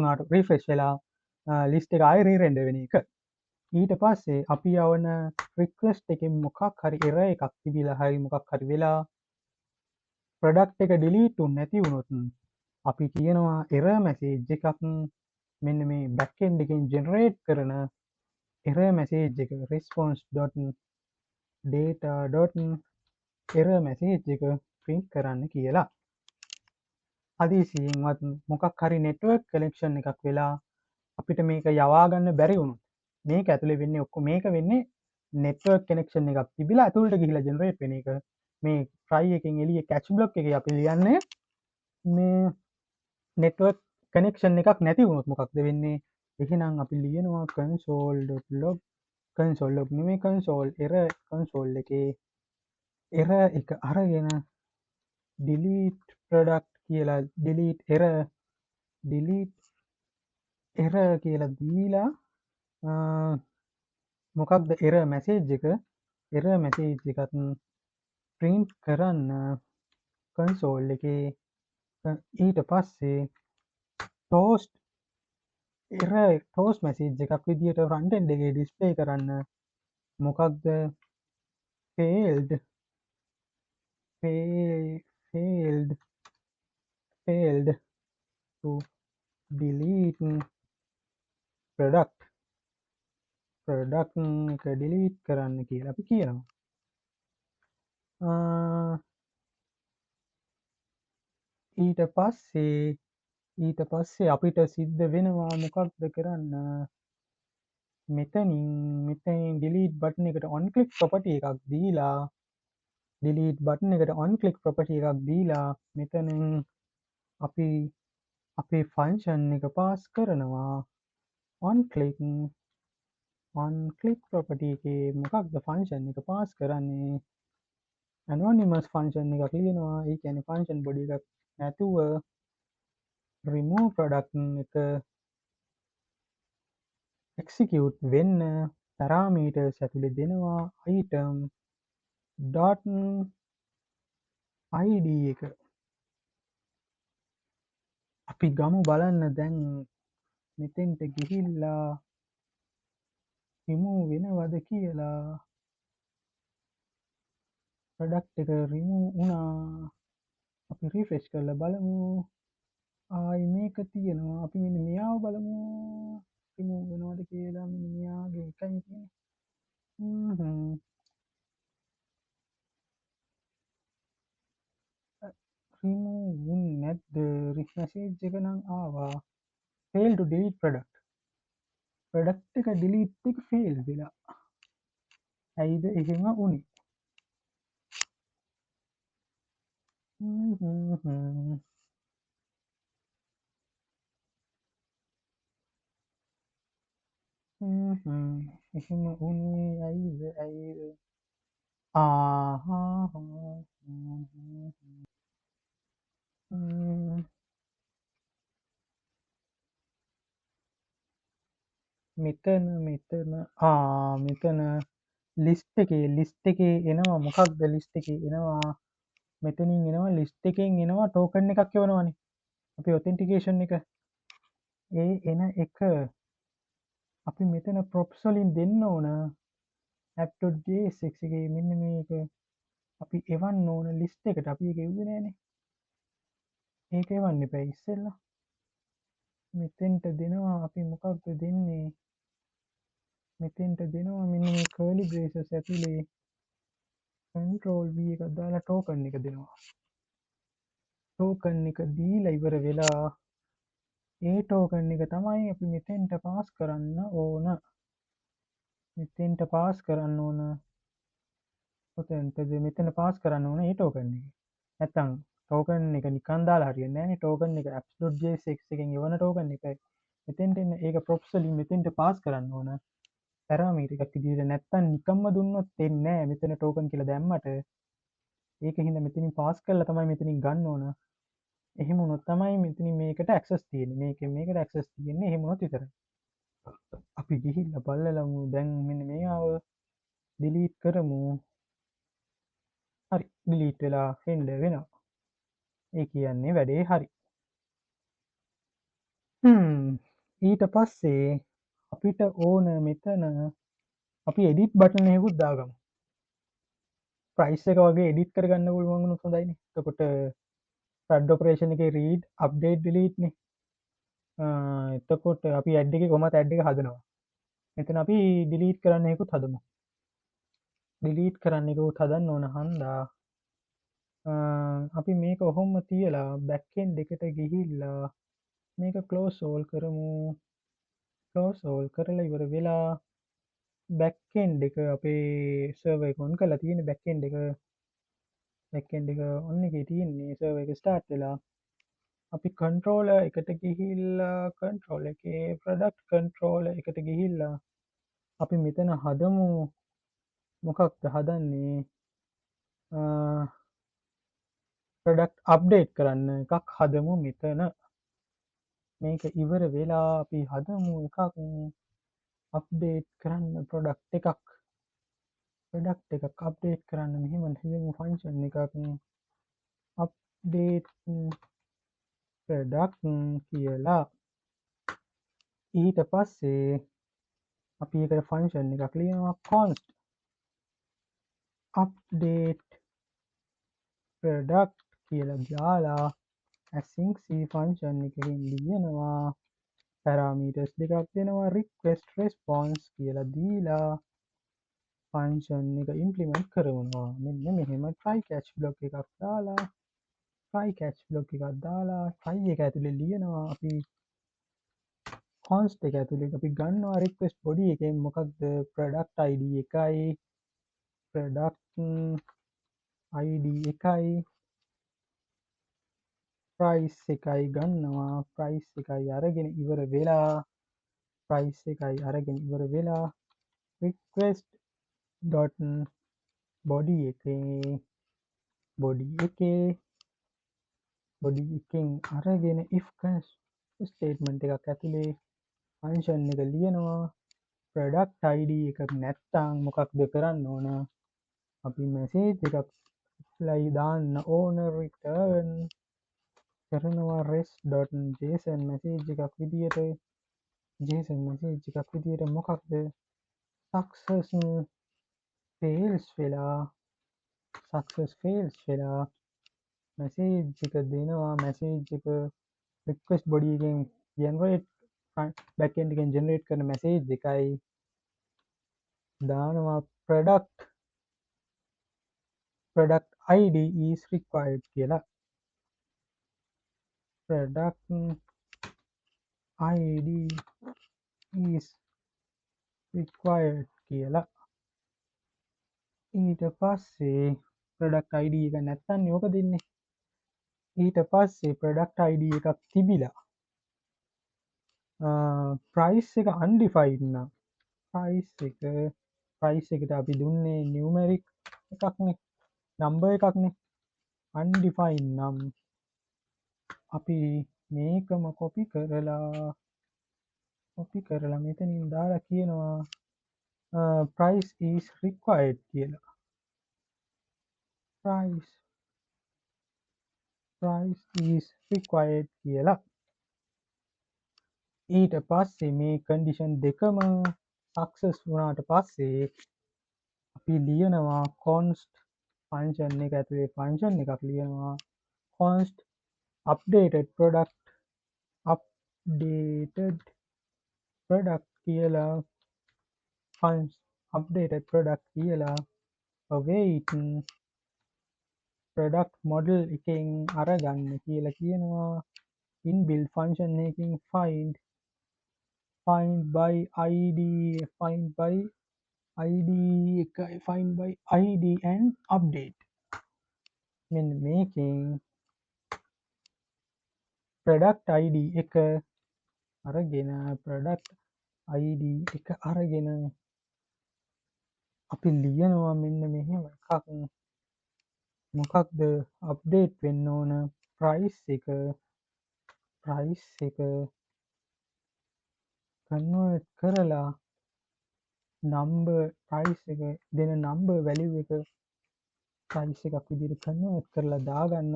වෙලා list එක ආයි re-render වෙන එක. ඊට පස්සේ අපි යවන request එකෙන් මොකක් හරි error එකක් තිබිලා හරි මොකක් හරි වෙලා product එක delete වුනේ නැති වුණොත් අපි කියනවා error message එකක් මෙන්න මේ backend එකෙන් generate කරන error message එක response.data.error message එක print කරන්න කියලා. හදිසියෙන්වත් මොකක් හරි network connection එකක් වෙලා අපිට මේක යවා ගන්න බැරි වුණොත් මේක ඇතුලේ වෙන්නේ ඔක්කොම මේක වෙන්නේ network connection එකක් තිබිලා ඇතුළට ගිහිලා generate වෙන එක. මේ try එකෙන් එළිය catch block එකේ අපි ලියන්නේ මේ network connection එකක් නැති වුණොත් මොකක්ද වෙන්නේ? එහෙනම් අපි ලියනවා console.log නෙමෙයි console error console එකේ error එක අරගෙන delete product කියලා delete error කියලා දීලා මොකක්ද error message එක error message එකත් print කරන්න console එකේ ඊට පස්සේ toast message එකක් විදියට front end එකේ display කරන්න මොකක්ද failed to delete product එක delete කරන්න කියලා අපි කියනවා. ඊට පස්සේ අපිට සිද්ධ වෙනවා මොකක්ද කරන්න මෙතනින් delete button එකට on click property එකක් දීලා මෙතනින් අපි අපේ function එක pass කරනවා on click property එකේ මොකක්ද function එක pass කරන්නේ anonymous function එකක් ලියනවා. ඒ කියන්නේ function body එකක් නැතුව remove product එක execute වෙන්න parameters ඇතුලේ දෙනවා item dot id එක. අපි ගමු බලන්න දැන් මෙතෙන්ට ගිහිල්ලා remove වෙනවද කියලා. product එක remove වුණා. අපි refresh කරලා බලමු. ආයි මේක තියෙනවා. අපි මෙන්න මෙයාව බලමු. remove වෙනවද කියලා මෙන්න මෙයාගේ එකයි තියෙන්නේ. remove වුන්නේ නැද්ද? message එක නම් ආවා. fail to delete product එක delete එක fail වෙලා. ඇයිද එහෙම වුනේ? එහෙම වුනේ ඇයිද? මෙතන list එකේ එනවා මොකක්ද list එකේ එනවා මෙතනින් එනවා list එකෙන් එනවා token එකක් එවනවනේ අපි authentication එක ඒ එන එක අපි මෙතන props වලින් දෙන්න ඕන app.js එකේ මෙන්න මේක අපි එවන්න ඕන list එකට අපි ඒක එව්වේ නෑනේ ඒක එවන්න එපා ඉස්සෙල්ලා මෙතෙන්ට දෙනවා අපි මොකක්ද දෙන්නේ මෙතෙන්ට දෙනවා මෙන්න මේ curly braces ඇතුලේ control v එකක් දාලා token එක දෙනවා token එක දීලා ඉවර වෙලා ඒ token එක තමයි අපි මෙතෙන්ට pass කරන්න ඕන මෙතෙන්ට pass කරන්න ඕන මෙතන pass කරන්න ඕන ඒ token එක නැත්තම් token එක නිකන් දාලා හරියන්නේ නෑනේ token එක apps.js එකෙන් එවන token එකයි මෙතෙන්ට එන්න ඒක props වලින් මෙතෙන්ට pass කරන්න ඕන parameter එකක් විදිහට නැත්තම් නිකම්ම දුන්නොත් එන්නේ නෑ මෙතන token කියලා දැම්මට ඒකින්ද මෙතනින් pass කරලා තමයි මෙතනින් ගන්න ඕන එහෙම වුණොත් තමයි මෙතනින් මේකට access තියෙන්නේ මේකෙන් මේකට access තියෙන්නේ එහෙම වුණොත් විතරයි අපි ගිහිල්ලා බලලමු දැන් මෙන්න මේව delete කරමු හරි delete වෙලා render වෙනවා ඒ කියන්නේ වැඩේ හරි ඊට පස්සේ අපිට ඕන මෙතන අපි edit button එකකුත් දාගමු price එක වගේ edit කරගන්න පුළුවන් වුණොත් හොඳයිනේ එතකොට flood operation එකේ read update delete නේ එතකොට අපි ad එකේ කොහමද ad එක හදනවා මෙතන අපි delete කරන්න එකකුත් හදමු delete කරන්න එකකුත් හදන්න ඕන හන්දා අපි මේක ඔහොම තියලා backend එකට ගිහිල්ලා මේක close all කරමු close all කරලා ඉවර වෙලා backend එක අපේ server එක on කරලා තියෙන backend එක on එකේ තියෙන්නේ server එක start වෙලා අපි controller එකට ගිහිල්ලා controller එකේ product controller එකට ගිහිල්ලා අපි මෙතන හදමු මොකක්ද හදන්නේ product update කරන්න එකක් හදමු මෙතන මේක ඉවර වෙලා අපි හදමු එකක් update කරන්න product එකක් ප්‍රොඩක්ට් එකක් අප්ඩේට් කරන්න මෙහෙම ලියමු ෆන්ක්ෂන් එකක් අප්ඩේට් ප්‍රොඩක්ට් කියලා. ඊට පස්සේ අපි ඒකට ෆන්ක්ෂන් එකක් ලියනවා const update product කියලා දාලා async ෆන්ක්ෂන් එකකින් ලියනවා parameters දෙකක් දෙනවා request response කියලා දීලා ෆන්ක්ෂන් එක ඉම්ප්ලිමන්ට් කරනවා. මෙන්න මෙහෙම try catch block එකක් දාලා try catch block එකක් දාලා try එක ඇතුලේ ලියනවා අපි const එක ඇතුලේ අපි ගන්නවා request body එකෙන් මොකක්ද product id එකයි product id එකයි price එකයි ගන්නවා price එකයි අරගෙන ඉවර වෙලා price එකයි අරගෙන ඉවර වෙලා request dot body එකෙන් අරගෙන if statement එකක් ඇතුලේ ෆන්ක්ෂන් එක ලියනවා product id එකක් නැත්තම් මොකක්ද කරන්න ඕන අපි message එකක් ලයි දාන්න ඕන return කරනවා res.json message එකක් විදියට json message එකක් විදියට මොකක්ද success fails වෙලා message එක දෙනවා message එක request body එකෙන් generate backend එකෙන් generate කරන message එකයි දානවා product id is required කියලා product id is required කියලා ඊට පස්සේ product id එක නැත්තම් ඕක දෙන්නේ ඊට පස්සේ product id එකක් තිබිලා price එක undefined නම් price එකට අපි දුන්නේ numeric එකක්නේ number එකක්නේ undefined නම් අපි මේකම copy කරලා මෙතනින් දාලා කියනවා price is required කියලා price is required කියලා ඊට පස්සේ මේ condition දෙකම success වුණාට පස්සේ අපි ලියනවා const function එක ඇතුලේ function එකක් ලියනවා const updated product කියලා updated product කියලා await product model එකෙන් අරගන්න කියලා කියනවා inbuilt function එකකින් find by id and update මෙන්න මේකෙන් product id එක අරගෙන අපි ලියනවා මෙන්න මෙහෙම එකක් මොකක්ද අප්ඩේට් වෙන්න ඕන price එක convert කරලා number price එක දෙන number value එක price එකක් විදිහට convert කරලා දාගන්න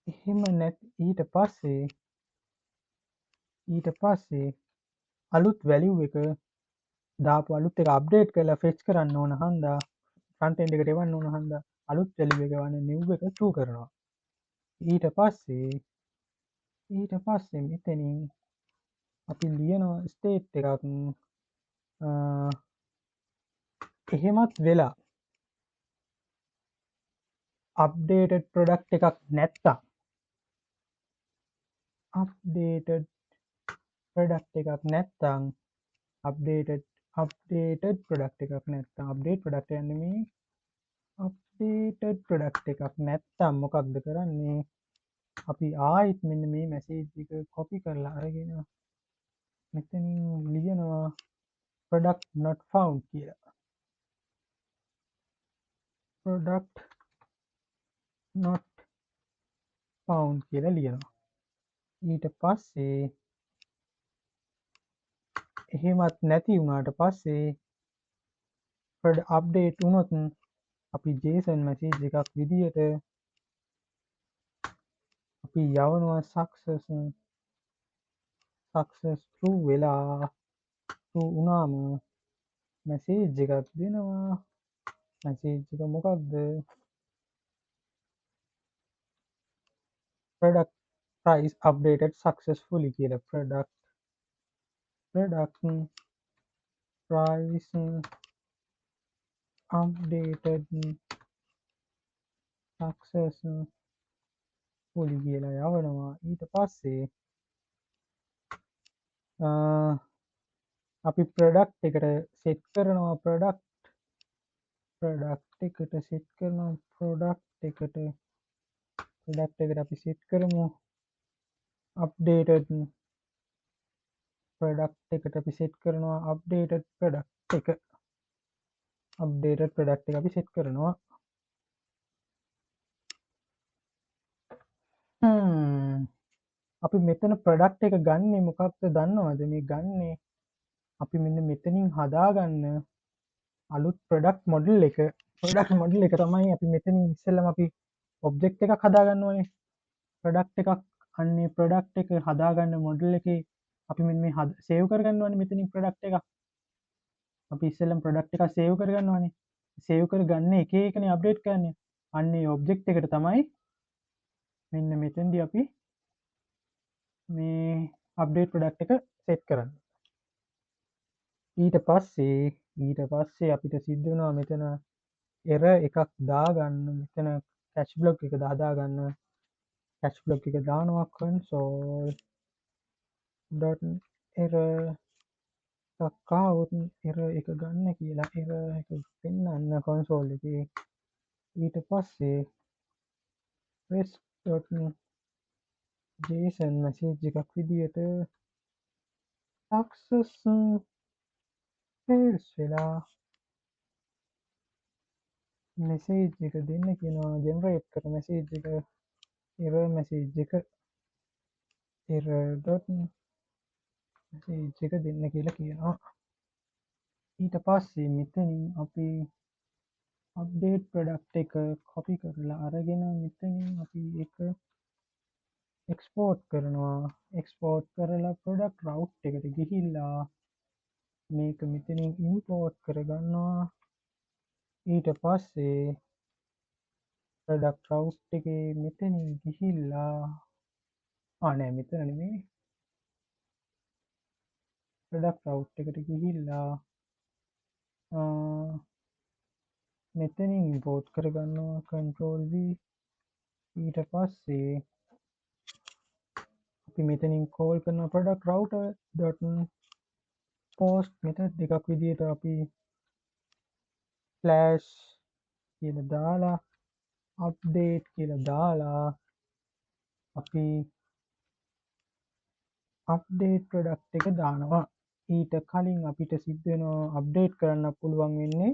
එහෙම නැත් ඊට පස්සේ අලුත් value එක දාපු අලුත් එක අප්ඩේට් කරලා fetch කරන්න ඕන හන්දා front end එකට එවන්න ඕන හන්දා අලුත් value එක වන්න new එක true කරනවා ඊට පස්සේ මෙතනින් අපි ලියනවා state එකක් එහෙමත් වෙලා updated product එකක් නැත්තම් updated product එකක් නැත්තම් update product එකක් නැත්තම් මොකක්ද කරන්නේ අපි ආයිත් මෙන්න මේ message එක copy කරලා අරගෙන මෙතනින් ලියනවා product not found කියලා product not found කියලා ලියනවා ඊට පස්සේ එහෙමත් නැති වුණාට පස්සේ අප්ඩේට් වුණොත් අපි JSON message එකක් විදියට අපි යවනවා success true වෙලා true වුණාම message එකක් දෙනවා. message එක මොකක්ද? product price updated successfully කියලා. product price updated successfully කියලා යවනවා. ඊට පස්සේ අපි product එකට set කරනවා product එකට set කරනවා product එකට අපි set කරමු updated product එකට අපි set කරනවා updated product එක අපි set කරනවා. අපි මෙතන product එක ගන්නේ මොකක්ද දන්නවද? මේ ගන්නේ අපි මෙන්න මෙතනින් හදාගන්න අලුත් product model එක තමයි අපි මෙතනින් ඉස්සෙල්ලම අපි object එකක් හදාගන්න ඕනේ. product එකක් අන්නේ product එක හදාගන්න model එකේ අපි මෙන්න මේ save කරගන්න ඕනේ මෙතනින් product එකක්. අපි ඉස්සෙල්ලම product එකක් save කරගන්න ඕනේ. save කරගන්න එක එකනේ update කරන්නේ. අන්නේ object එකට තමයි මෙන්න මෙතෙන්දී අපි මේ update product එක set කරන්න. ඊට පස්සේ අපිට සිද්ධ වෙනවා මෙතන error එකක් දාගන්න. මෙතන catch block එක දාගන්න. catch block එක දානවා console.error එකක් ආවොත් error එක ගන්න කියලා error එක පෙන්වන්න console එකේ. ඊට පස්සේ rest.json message එකක් විදියට success fails වෙලා message එක දෙන්න කියනවා. generate කර message එක error message එක error.message එක දෙන්න කියලා කියනවා. ඊට පස්සේ මෙතනින් අපි update product එක copy කරලා අරගෙන මෙතනින් අපි එක export කරනවා. export කරලා product route එකට ගිහිල්ලා මේක මෙතනින් import කරගන්නවා. ඊට පස්සේ product route එකේ මෙතනින් ගිහිල්ලා නෑ මෙතන නෙමෙයි. product route එකට ගිහිල්ලා මෙතනින් import කරගන්නවා control V. ඊට පස්සේ අපි මෙතනින් call කරන product router.post method එකක් විදියට අපි flash කියලා දාලා update කියලා දාලා අපි update product එක දානවා. ඊට කලින් අපිට සිද්ධ වෙනවා update කරන්න පුළුවන් වෙන්නේ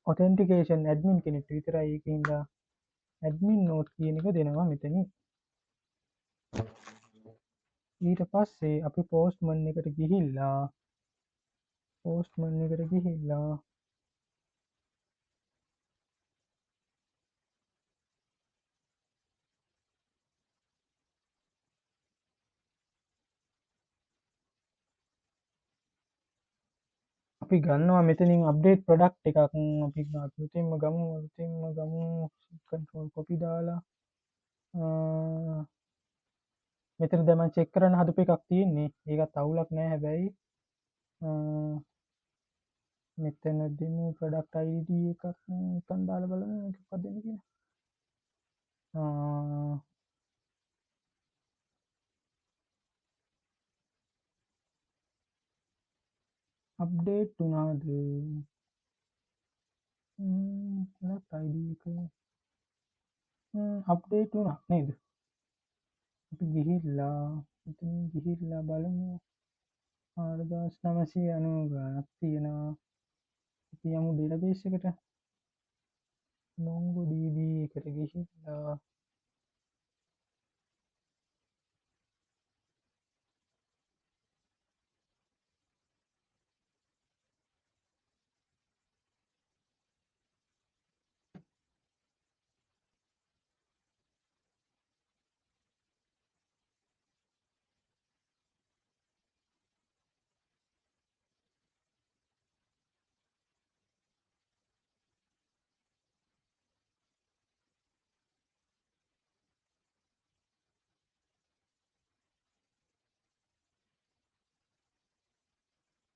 authentication admin කෙනෙක්ට විතරයි. ඒකින්ද admin note කියන එක දෙනවා මෙතනින්. ඊට පස්සේ අපි postman එකට ගිහිල්ලා අපි ගන්නවා මෙතනින් update product එකක්. අපි අලුතින්ම ගමු control copy දාලා මෙතන දැන් මම check කරන්න හදපු එකක් තියෙන්නේ. ඒකත් අවුලක් නෑ හැබැයි මෙතන දෙමු product id එකක් නිකන් දාලා බලමු මේක මොකක්ද දෙන්නේ කියලා. අප්ඩේට් වුණාද product id එක අප්ඩේට් වුණා නේද? අපි ගිහිල්ලා බලමු 4990 ගණක් තියෙනවා. අපි යමු database එකට mongodb එකට ගිහිල්ලා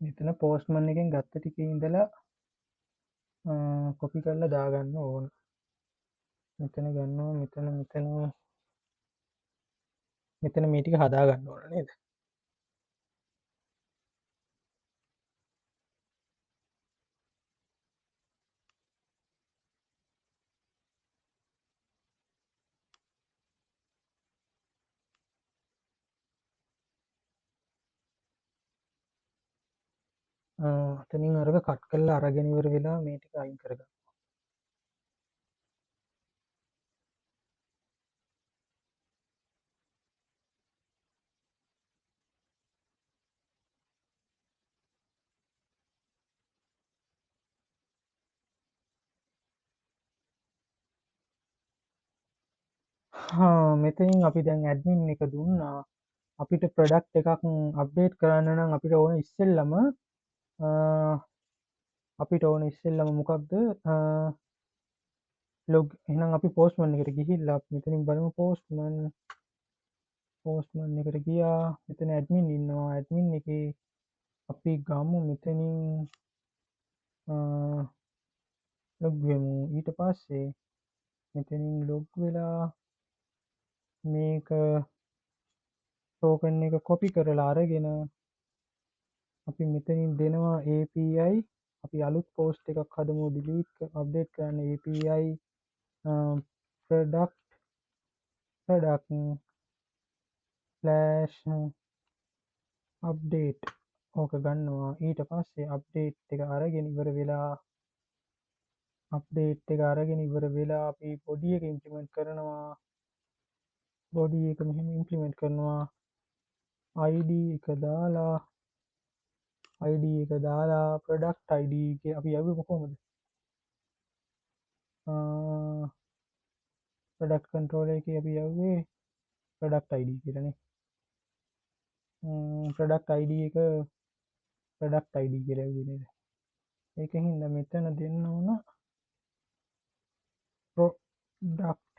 මෙතන පෝස්ට්මන් එකෙන් ගත්ත ටිකේ ඉඳලා කොපි කරලා දාගන්න ඕන. මෙතන ගන්නවා මෙතන මේ ටික හදාගන්න ඕන නේද? එතනින් අරක කට් කරලා අරගෙන ඉවර වෙලා මේ ටික අයින් කරගන්න. මෙතනින් අපි දැන් ඇඩ්මින් එක දුන්නා. අපිට ප්‍රොඩක්ට් එකක් අප්ඩේට් කරන්න නම් අපිට ඕන ඉස්සෙල්ලම අපිට ඕන ඉස්සෙල්ලම මොකක්ද ලොග් එහෙනම් අපි පෝස්ට්මන් එකට ගිහිල්ලා මෙතනින් බලමු පෝස්ට්මන් එකට ගියා. මෙතන ඇඩ්මින් ඉන්නවා. ඇඩ්මින් එකේ අපි ගමු මෙතනින් ලොග් වෙමු. ඊට පස්සේ මෙතනින් ලොග් වෙලා මේක ටෝකන් එක කොපි කරලා අරගෙන අපි මෙතනින් දෙනවා API. අපි අලුත් පෝස්ට් එකක් හදමු ඩිලීට් අප්ඩේට් කරන්න API product slash update ඕක ගන්නවා. ඊට පස්සේ අප්ඩේට් එක අරගෙන ඉවර වෙලා අපි බොඩි එක ඉම්ප්ලිමන්ට් කරනවා. බොඩි එක මෙහෙම ඉම්ප්ලිමන්ට් කරනවා. ID එක දාලා product ID එක අපි යවුවේ කොහොමද? product controller එකේ අපි යවුවේ product ID කියලානේ. product ID එක product ID කියලා යවුවේ නේද? ඒකෙන් හින්දා මෙතන දෙන්න ඕන product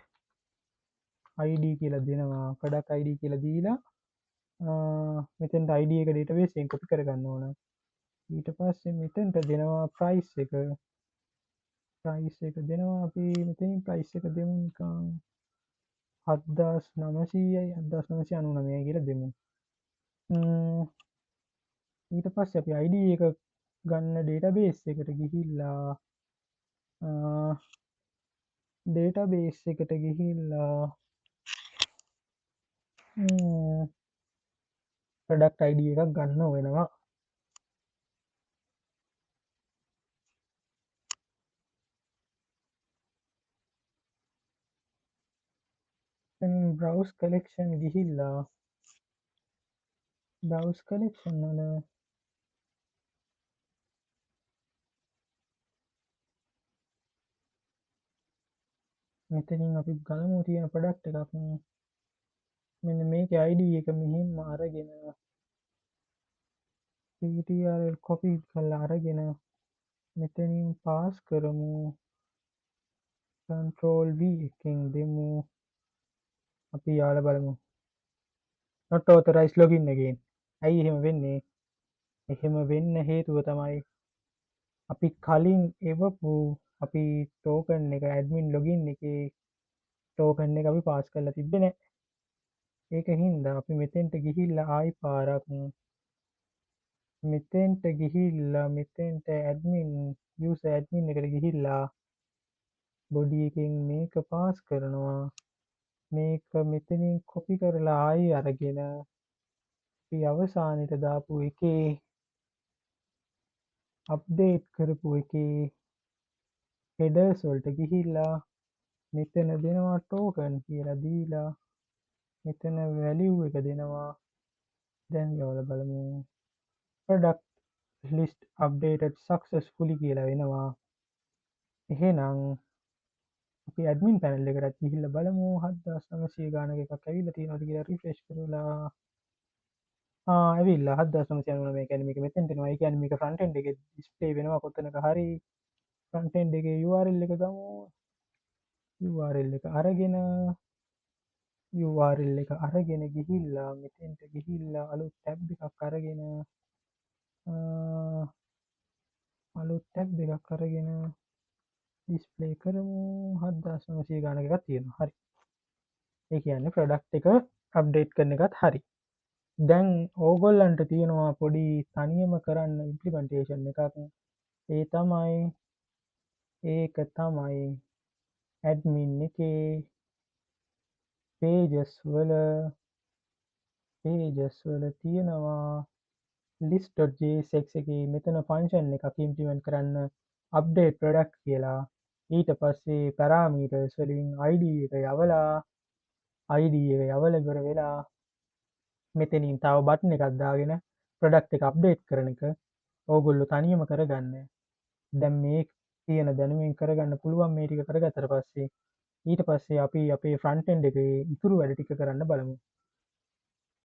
ID කියලා දෙනවා. product ID කියලා දීලා මෙතෙන්ට ID එක database එකෙන් copy කරගන්න ඕන. ඊට පස්සේ මෙතෙන්ට දෙනවා price එක දෙනවා. අපි මෙතනින් price එක දෙමු නිකන් 7900යි 7999 කියලා දෙමු. ඊට පස්සේ අපි ID එක ගන්න database එකට ගිහිල්ලා product ID එකක් ගන්න වෙනවා. browse collection ගිහිල්ලා browse collection වල මෙතනින් අපි ගලමු තියෙන ප්‍රොඩක්ට් එකක්. මෙන්න මේකේ ID එක මෙහෙම අරගෙන ptrl copy කරලා අරගෙන මෙතනින් පාස් කරමු. control V එකෙන් දෙමු. අපි යාලා බලමු. not authorized login again. ඇයි එහෙම වෙන්නේ? එහෙම වෙන්න හේතුව තමයි අපි කලින් එවපු අපි ටෝකන් එක ඇඩ්මින් ලොගින් එකේ ටෝකන් එක අපි පාස් කරලා තිබ්බේ නැහැ. ඒක හින්දා අපි මෙතෙන්ට ගිහිල්ලා ආයි පාරක් මෙතෙන්ට ඇඩ්මින් user admin එකට ගිහිල්ලා බොඩි එකෙන් මේක පාස් කරනවා. මේක මෙතනින් කොපි කරලා ආයි අරගෙන අපි අවසානෙට දාපු එකේ අප්ඩේට් කරපු එකේ headers වලට ගිහිල්ලා මෙතන දෙනවා ටෝකන් කියලා දීලා මෙතන value එක දෙනවා. දැන් යවලා බලමු. product list updated successfully කියලා වෙනවා. එහෙනම් අපි admin panel එකකට ගිහිල්ලා බලමු 7900 ගානක එකක් ඇවිල්ලා තියෙනවද කියලා refresh කරලා ඇවිල්ලා 7999 කියන්නේ මේක මෙතෙන්ට එනවා. ඒ කියන්නේ මේක front end එකේ display වෙනවා කොතනක හරි. front end එකේ URL එක ගමු. URL එක අරගෙන ගිහිල්ලා මෙතෙන්ට ගිහිල්ලා අලුත් tab එකක් අරගෙන අලුත් ටැබ් එකක් අරගෙන ඩිස්ප්ලේ කරමු 7900 ගානක එකක් තියෙනවා. හරි. ඒ කියන්නේ ප්‍රොඩක්ට් එක අප්ඩේට් කරන එකත් හරි. දැන් ඕගොල්ලන්ට තියෙනවා පොඩි තනියම කරන්න ඉම්ප්ලිමන්ටේෂන් එකක්. ඒ තමයි ඒක තමයි ඇඩ්මින් එකේ පේජස් වල තියෙනවා list.jsx එකේ මෙතන ෆන්ක්ෂන් එකක් ඉම්ප්ලිමන්ට් කරන්න අප්ඩේට් ප්‍රොඩක්ට් කියලා. ඊට පස්සේ පැරාමීටර්ස් වලින් id එක යවලා ඉවර වෙලා මෙතනින් තව බටන් එකක් දාගෙන ප්‍රොඩක්ට් එක අප්ඩේට් කරන එක ඕගොල්ලෝ තනියම කරගන්න. දැන් මේ තියෙන දැනුමින් කරගන්න පුළුවන් මේ ටික කරගත්තට පස්සේ ඊට පස්සේ අපි අපේ ෆ්‍රන්ට් එන්ඩ් එකේ ඉතුරු වැඩ ටික කරන්න බලමු.